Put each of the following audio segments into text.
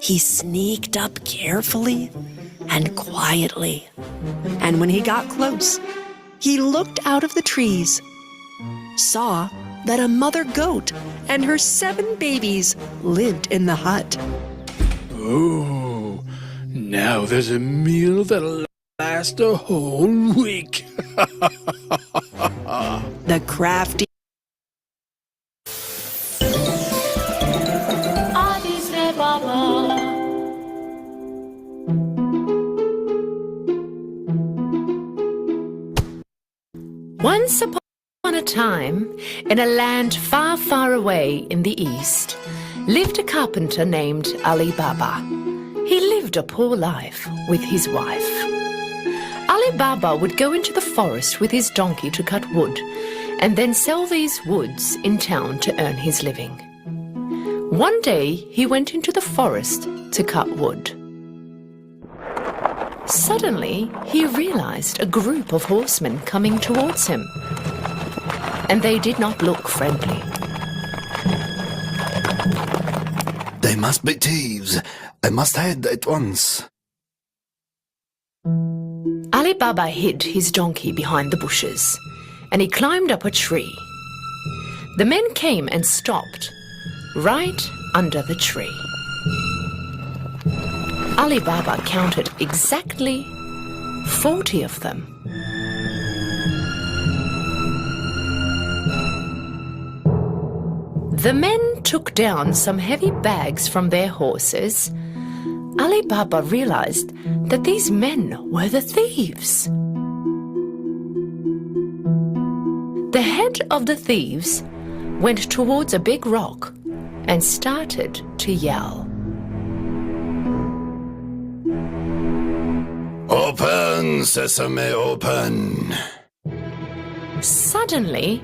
He sneaked up carefully and quietly. And when he got close, he looked out of the trees, saw that a mother goat and her 7 babies lived in the hut. Oh, now there's a meal that'll last a whole week. The crafty Once upon a time, in a land far, far away in the east, lived a carpenter named Ali Baba. He lived a poor life with his wife. Ali Baba would go into the forest with his donkey to cut wood, and then sell these woods in town to earn his living. One day he went into the forest to cut wood. Suddenly, he realized a group of horsemen coming towards him, and they did not look friendly. They must be thieves. I must hide at once. Ali Baba hid his donkey behind the bushes, and he climbed up a tree. The men came and stopped right under the tree. Ali Baba counted exactly 40 of them. The men took down some heavy bags from their horses. Ali Baba realized that these men were the thieves. The head of the thieves went towards a big rock and started to yell. Open, sesame, open. Suddenly,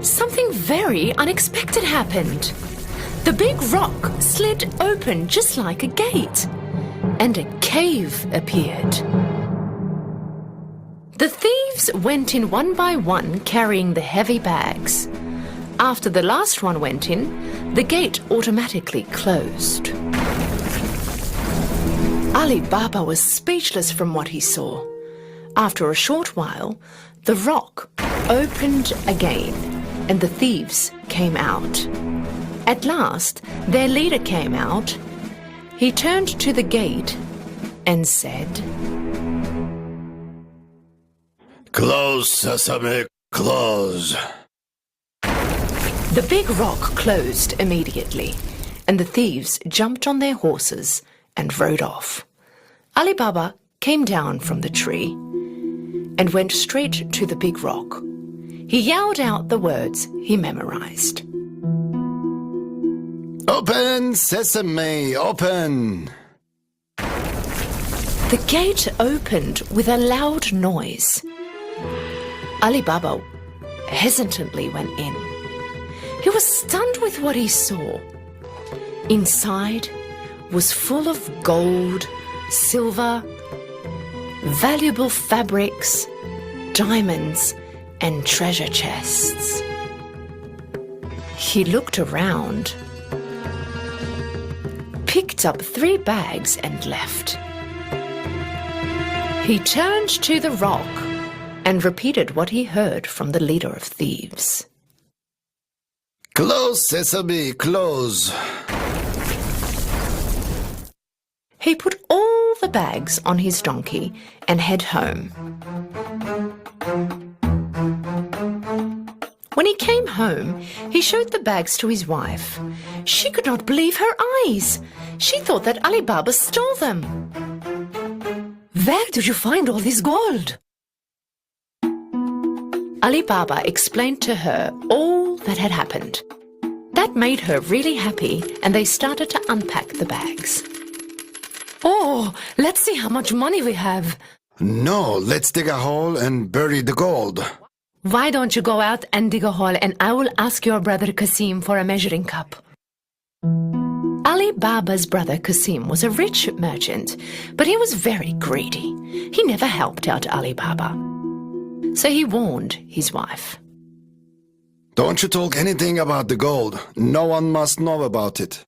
something very unexpected happened. The big rock slid open just like a gate, and a cave appeared. The thieves went in one by one, carrying the heavy bags. After the last one went in, the gate automatically closed. Ali Baba was speechless from what he saw. After a short while, the rock opened again, and the thieves came out. At last, their leader came out. He turned to the gate and said, Close, sesame, close. The big rock closed immediately, and the thieves jumped on their horses and rode off. Ali Baba came down from the tree and went straight to the big rock. He yelled out the words he memorized. Open, sesame, open. The gate opened with a loud noise. Ali Baba hesitantly went in. He was stunned with what he saw. Inside was full of gold, silver, valuable fabrics, diamonds, and treasure chests. He looked around, picked up 3 bags and left. He turned to the rock and repeated what he heard from the leader of thieves. Close, sesame, close. He put all the bags on his donkey and head home. When he came home, he showed the bags to his wife. She could not believe her eyes. She thought that Ali Baba stole them. Where did you find all this gold? Ali Baba explained to her all that had happened. That made her really happy, and they started to unpack the bags. Oh, let's see how much money we have. No, let's dig a hole and bury the gold. Why don't you go out and dig a hole, and I will ask your brother Kasim for a measuring cup. Ali Baba's brother Kasim was a rich merchant, but he was very greedy. He never helped out Ali Baba. So he warned his wife. Don't you talk anything about the gold. No one must know about it.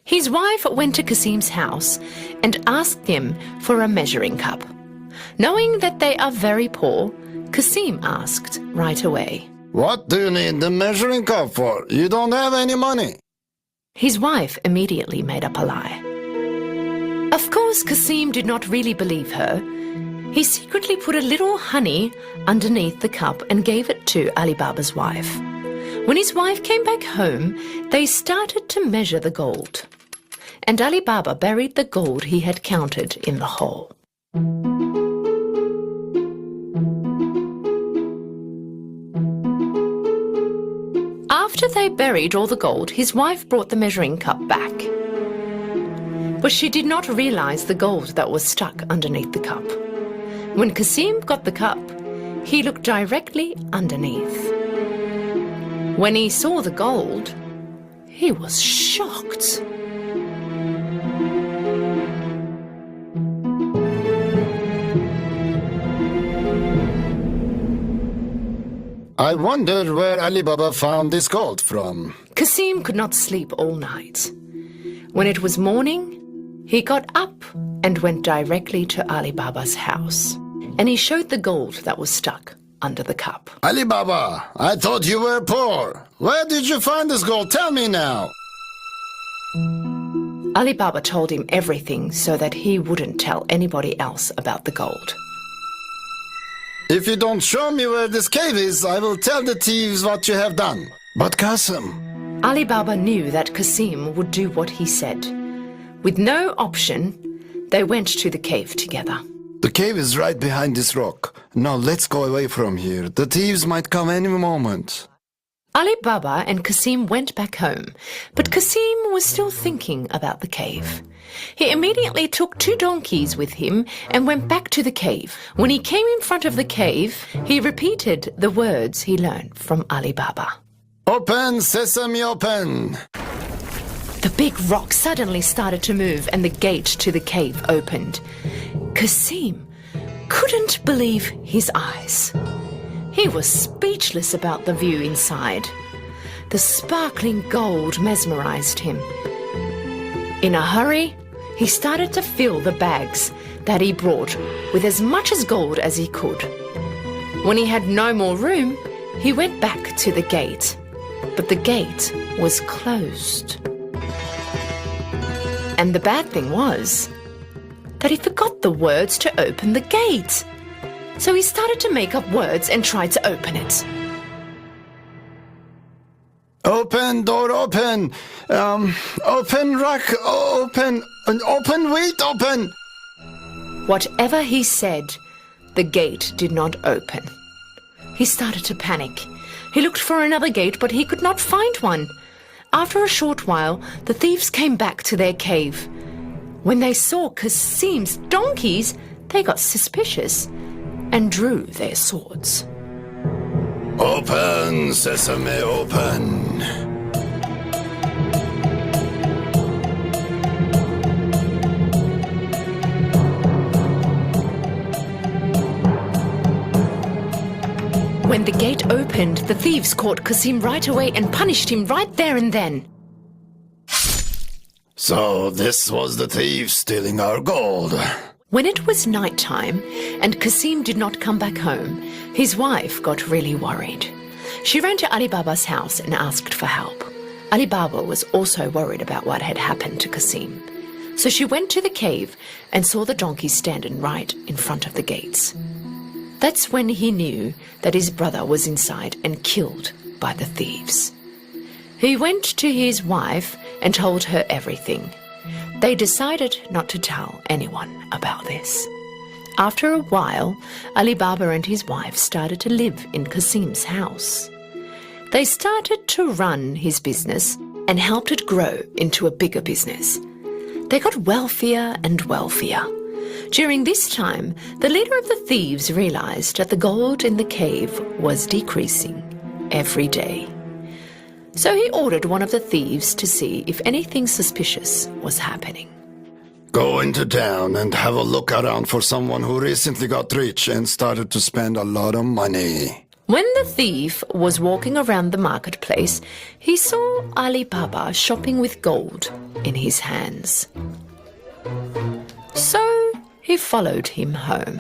His wife went to Kasim's house and asked him for a measuring cup. Knowing that they are very poor, Kasim asked right away. What do you need the measuring cup for? You don't have any money. His wife immediately made up a lie. Of course, Kasim did not really believe her. He secretly put a little honey underneath the cup and gave it to Ali Baba's wife. When his wife came back home, they started to measure the gold. And Ali Baba buried the gold he had counted in the hole. After they buried all the gold, his wife brought the measuring cup back. But she did not realize the gold that was stuck underneath the cup. When Kasim got the cup, he looked directly underneath. When he saw the gold, he was shocked. I wonder where Ali Baba found this gold from. Kasim could not sleep all night. When it was morning, he got up and went directly to Ali Baba's house. And he showed the gold that was stuck under the cup. Ali Baba, I thought you were poor. Where did you find this gold? Tell me now. Ali Baba told him everything so that he wouldn't tell anybody else about the gold. If you don't show me where this cave is, I will tell the thieves what you have done. But Kasim... Ali Baba knew that Kasim would do what he said. With no option, they went to the cave together. The cave is right behind this rock. Now let's go away from here. The thieves might come any moment. Ali Baba and Kasim went back home, but Kasim was still thinking about the cave. He immediately took 2 donkeys with him and went back to the cave. When he came in front of the cave, he repeated the words he learned from Ali Baba. Open, sesame, open. The big rock suddenly started to move and the gate to the cave opened. Kasim couldn't believe his eyes. He was speechless about the view inside. The sparkling gold mesmerized him. In a hurry, he started to fill the bags that he brought with as much as gold as he could. When he had no more room, he went back to the gate, but the gate was closed. And the bad thing was that he forgot the words to open the gate. So he started to make up words and tried to open it. Open, door, open. Open, rack, open. Open, wait, open. Whatever he said, the gate did not open. He started to panic. He looked for another gate, but he could not find one. After a short while, the thieves came back to their cave. When they saw Kasim's donkeys, they got suspicious and drew their swords. Open, sesame, open. When the gate opened, the thieves caught Kasim right away and punished him right there and then. So this was the thief stealing our gold. When it was night time and Kasim did not come back home, his wife got really worried. She ran to Ali Baba's house and asked for help. Ali Baba was also worried about what had happened to Kasim. So she went to the cave and saw the donkey standing right in front of the gates. That's when he knew that his brother was inside and killed by the thieves. He went to his wife and told her everything. They decided not to tell anyone about this. After a while, Ali Baba and his wife started to live in Kasim's house. They started to run his business and helped it grow into a bigger business. They got wealthier and wealthier. During this time, the leader of the thieves realized that the gold in the cave was decreasing every day. So he ordered one of the thieves to see if anything suspicious was happening. Go into town and have a look around for someone who recently got rich and started to spend a lot of money. When the thief was walking around the marketplace, he saw Ali Baba shopping with gold in his hands. So he followed him home.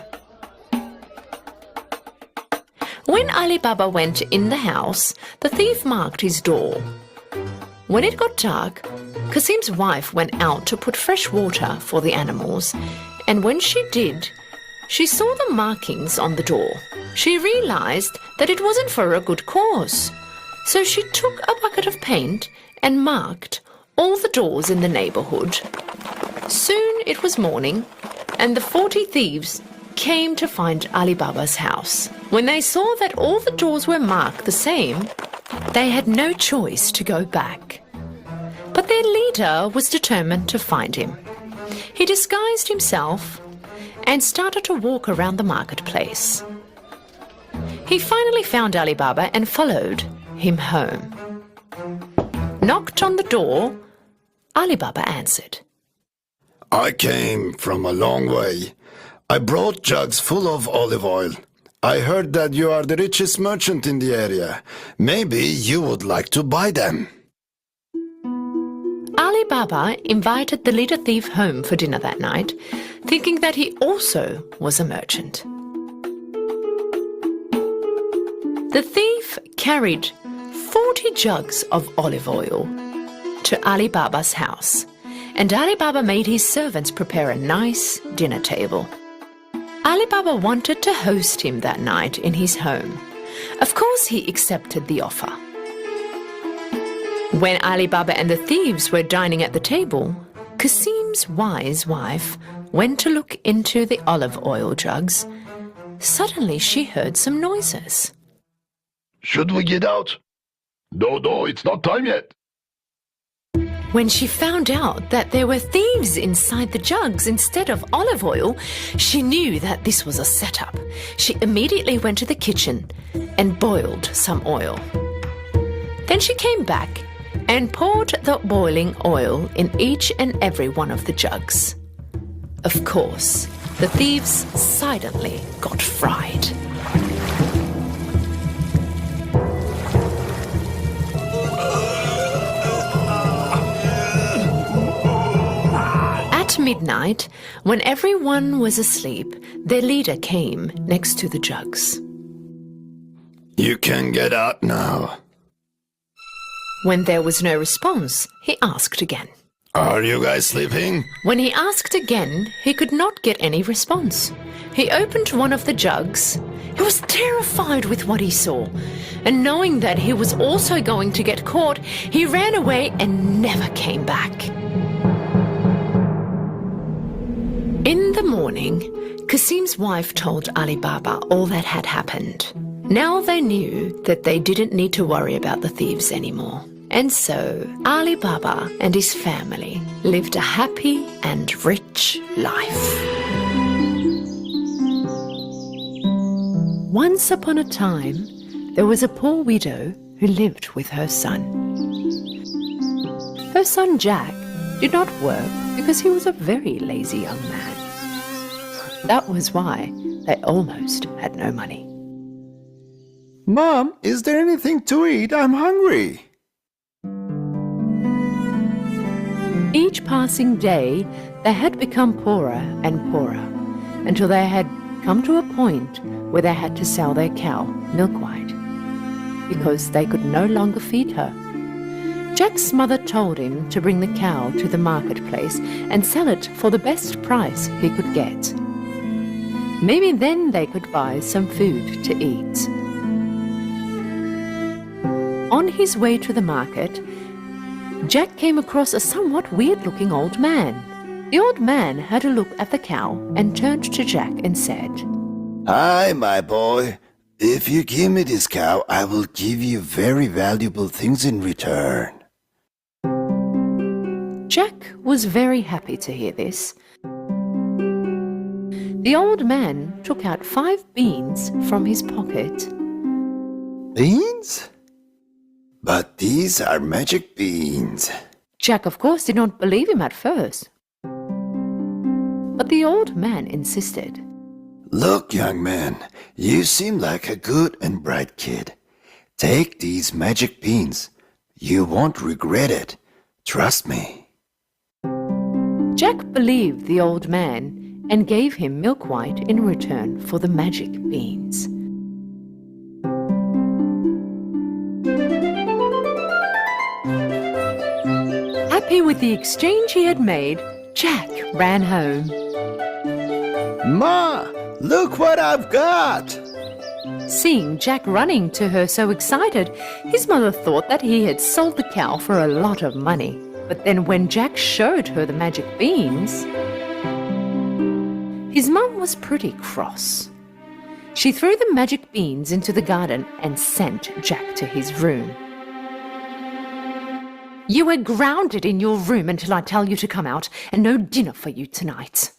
When Ali Baba went in the house, the thief marked his door. When it got dark, Qasim's wife went out to put fresh water for the animals, and when she did, she saw the markings on the door. She realized that it wasn't for a good cause. So she took a bucket of paint and marked all the doors in the neighborhood. Soon it was morning, and the 40 thieves came to find Ali Baba's house. When they saw that all the doors were marked the same, they had no choice to go back. But their leader was determined to find him. He disguised himself and started to walk around the marketplace. He finally found Ali Baba and followed him home. Knocked on the door, Ali Baba answered. I came from a long way. I brought jugs full of olive oil. I heard that you are the richest merchant in the area. Maybe you would like to buy them. Ali Baba invited the leader thief home for dinner that night, thinking that he also was a merchant. The thief carried 40 jugs of olive oil to Ali Baba's house, and Ali Baba made his servants prepare a nice dinner table. Ali Baba wanted to host him that night in his home. Of course, he accepted the offer. When Ali Baba and the thieves were dining at the table, Qasim's wise wife went to look into the olive oil jugs. Suddenly, she heard some noises. Should we get out? No, it's not time yet. When she found out that there were thieves inside the jugs instead of olive oil, she knew that this was a setup. She immediately went to the kitchen and boiled some oil. Then she came back and poured the boiling oil in each and every one of the jugs. Of course, the thieves silently got fried. At midnight, when everyone was asleep, their leader came next to the jugs. You can get out now. When there was no response, he asked again. Are you guys sleeping? When he asked again, he could not get any response. He opened one of the jugs. He was terrified with what he saw, and knowing that he was also going to get caught, he ran away and never came back. In the morning, Qasim's wife told Ali Baba all that had happened. Now they knew that they didn't need to worry about the thieves anymore. And so Ali Baba and his family lived a happy and rich life. Once upon a time, there was a poor widow who lived with her son. Her son Jack did not work because he was a very lazy young man. That was why they almost had no money. Mom, is there anything to eat? I'm hungry. Each passing day, they had become poorer and poorer until they had come to a point where they had to sell their cow, Milkwhite, because they could no longer feed her. Jack's mother told him to bring the cow to the marketplace and sell it for the best price he could get. Maybe then they could buy some food to eat. On his way to the market, Jack came across a somewhat weird-looking old man. The old man had a look at the cow and turned to Jack and said, Hi, my boy. If you give me this cow, I will give you very valuable things in return. Jack was very happy to hear this. The old man took out 5 beans from his pocket. Beans? But these are magic beans. Jack, of course, did not believe him at first. But the old man insisted. Look, young man, you seem like a good and bright kid. Take these magic beans. You won't regret it. Trust me. Jack believed the old man and gave him milk white in return for the magic beans. Happy with the exchange he had made, Jack ran home. Ma, look what I've got! Seeing Jack running to her so excited, his mother thought that he had sold the cow for a lot of money. But then when Jack showed her the magic beans, his mum was pretty cross. She threw the magic beans into the garden and sent Jack to his room. "You are grounded in your room until I tell you to come out, and no dinner for you tonight."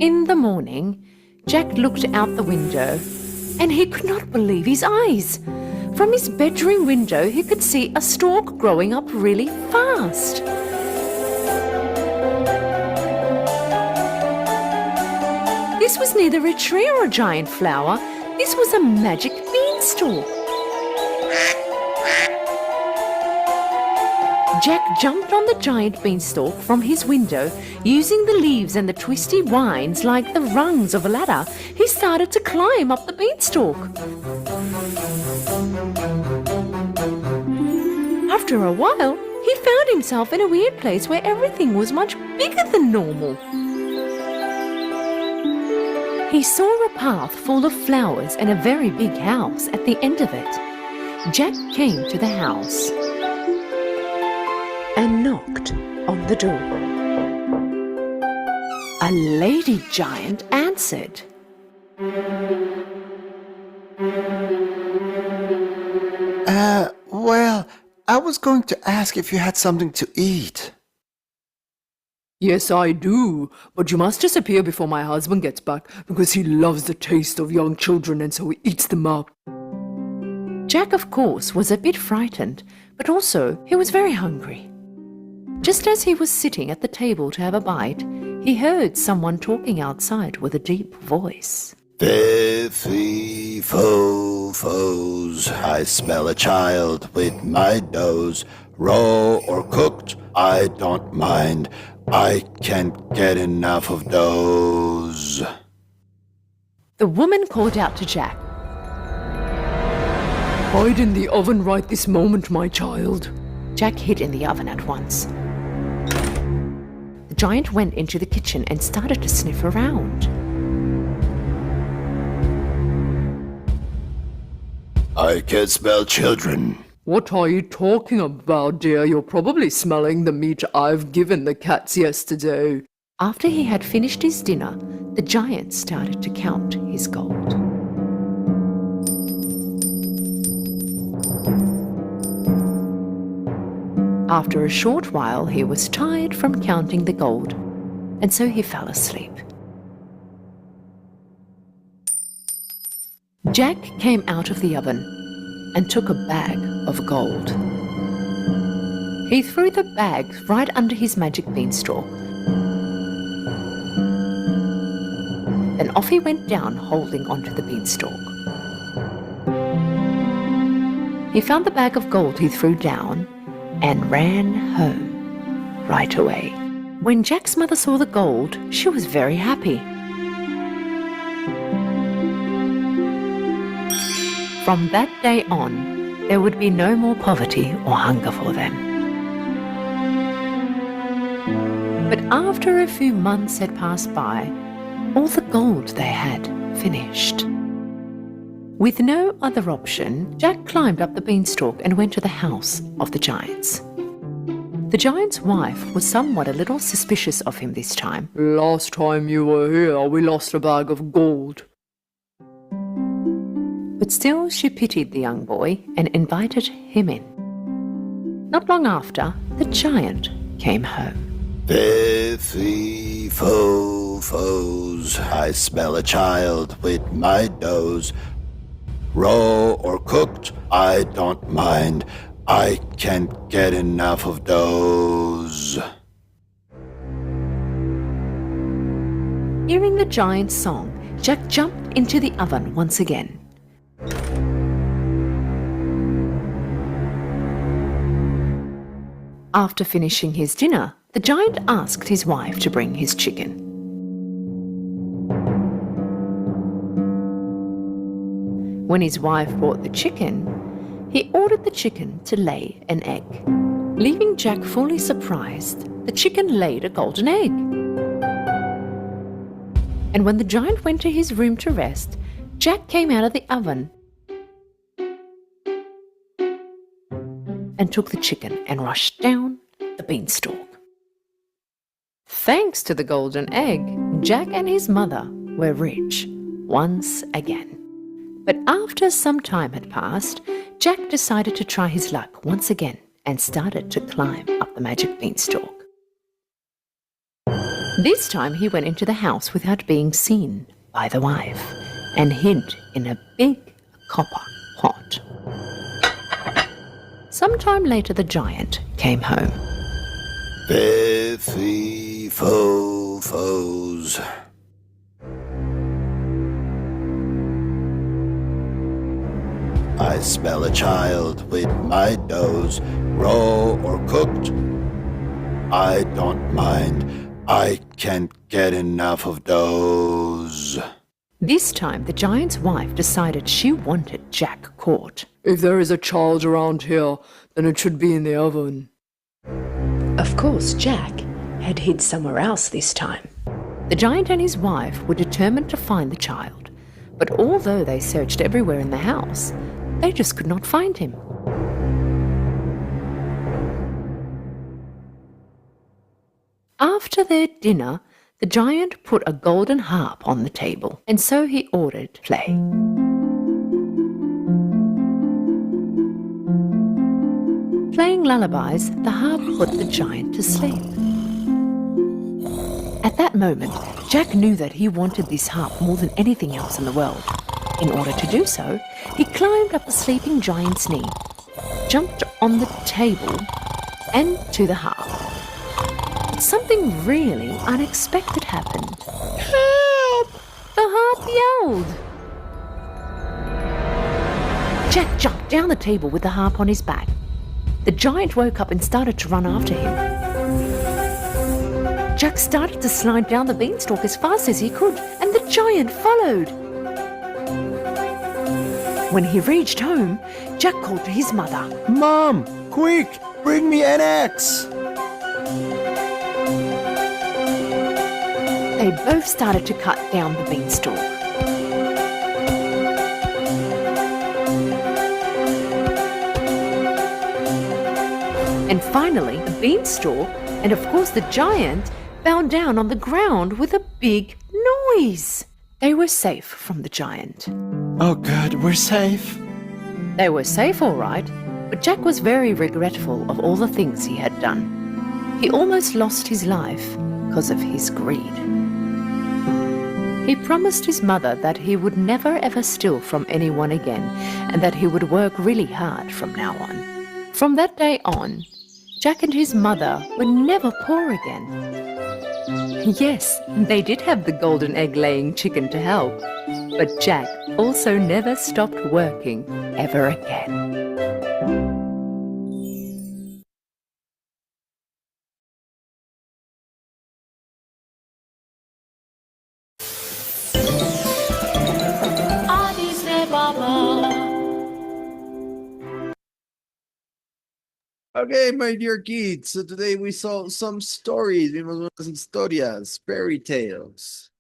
In the morning, Jack looked out the window and he could not believe his eyes. From his bedroom window, he could see a stalk growing up really fast. This was neither a tree or a giant flower. This was a magic beanstalk. Jack jumped on the giant beanstalk from his window. Using the leaves and the twisty vines like the rungs of a ladder, he started to climb up the beanstalk. After a while, he found himself in a weird place where everything was much bigger than normal. He saw a path full of flowers and a very big house at the end of it. Jack came to the house and knocked on the door. A lady giant answered. Well, I was going to ask if you had something to eat. Yes, I do, but you must disappear before my husband gets back because he loves the taste of young children and so he eats them up. Jack, of course, was a bit frightened, but also he was very hungry. Just as he was sitting at the table to have a bite, he heard someone talking outside with a deep voice. Fee, fo, foes, I smell a child with my nose. Raw or cooked, I don't mind. I can't get enough of those. The woman called out to Jack. Hide in the oven right this moment, my child. Jack hid in the oven at once. The giant went into the kitchen and started to sniff around. I can smell children. What are you talking about, dear? You're probably smelling the meat I've given the cats yesterday. After he had finished his dinner, the giant started to count his gold. After a short while, he was tired from counting the gold, and so he fell asleep. Jack came out of the oven and took a bag of gold. He threw the bag right under his magic beanstalk. Then off he went down, holding onto the beanstalk. He found the bag of gold he threw down and ran home right away. When Jack's mother saw the gold, she was very happy. From that day on, there would be no more poverty or hunger for them. But after a few months had passed by, all the gold they had finished. With no other option, Jack climbed up the beanstalk and went to the house of the giants. The giant's wife was somewhat a little suspicious of him this time. Last time you were here, we lost a bag of gold. But still she pitied the young boy and invited him in. Not long after, the giant came home. Fee, fo, foes, I smell a child with my nose. Raw or cooked, I don't mind. I can't get enough of those. Hearing the giant's song, Jack jumped into the oven once again. After finishing his dinner, the giant asked his wife to bring his chicken. When his wife brought the chicken, he ordered the chicken to lay an egg. Leaving Jack fully surprised, the chicken laid a golden egg. And when the giant went to his room to rest, Jack came out of the oven and took the chicken and rushed down the beanstalk. Thanks to the golden egg, Jack and his mother were rich once again. But after some time had passed, Jack decided to try his luck once again and started to climb up the magic beanstalk. This time he went into the house without being seen by the wife and hid in a big copper pot. Sometime later the giant came home. Fee-fo-foes. I smell a child with my nose, raw or cooked. I don't mind. I can't get enough of those. This time the giant's wife decided she wanted Jack caught. If there is a child around here, then it should be in the oven. Of course, Jack had hid somewhere else this time. The giant and his wife were determined to find the child, but although they searched everywhere in the house, they just could not find him. After their dinner, the giant put a golden harp on the table, and so he ordered play. Playing lullabies, the harp put the giant to sleep. At that moment, Jack knew that he wanted this harp more than anything else in the world. In order to do so, he climbed up the sleeping giant's knee, jumped on the table, and to the harp. But something really unexpected happened. Help! The harp yelled. Jack jumped down the table with the harp on his back. The giant woke up and started to run after him. Jack started to slide down the beanstalk as fast as he could, and the giant followed. When he reached home, Jack called to his mother. Mom, quick, bring me an axe. They both started to cut down the beanstalk. And finally, the beanstalk, and of course the giant, fell down on the ground with a big noise. They were safe from the giant. Oh, good, we're safe. They were safe, all right, but Jack was very regretful of all the things he had done. He almost lost his life because of his greed. He promised his mother that he would never ever steal from anyone again and that he would work really hard from now on. From that day on, Jack and his mother were never poor again. Yes, they did have the golden egg-laying chicken to help, but Jack also never stopped working ever again. Okay, my dear kids, so today we saw some stories, vimos unas historias, fairy tales,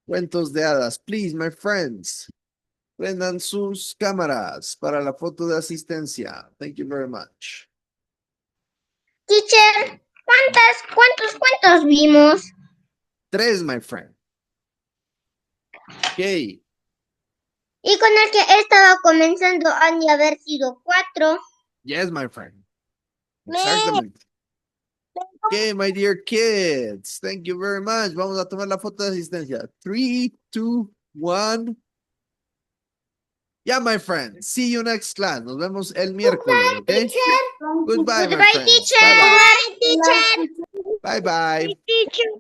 cuentos de hadas. Please, my friends, prendan sus cámaras para la foto de asistencia. Thank you very much. Teacher, ¿cuántos cuentos vimos? 3, my friend. Okay, Y con el que he estado comenzando han de haber sido 4. yes, my friend. Exactamente. Okay, my dear kids, thank you very much. Vamos a tomar la foto de asistencia. 3, 2, 1. Yeah, my friends. See you next class. Nos vemos el miércoles, okay? Goodbye, my Goodbye, friends. teacher. Bye-bye. Goodbye, teacher. Bye-bye. Teacher.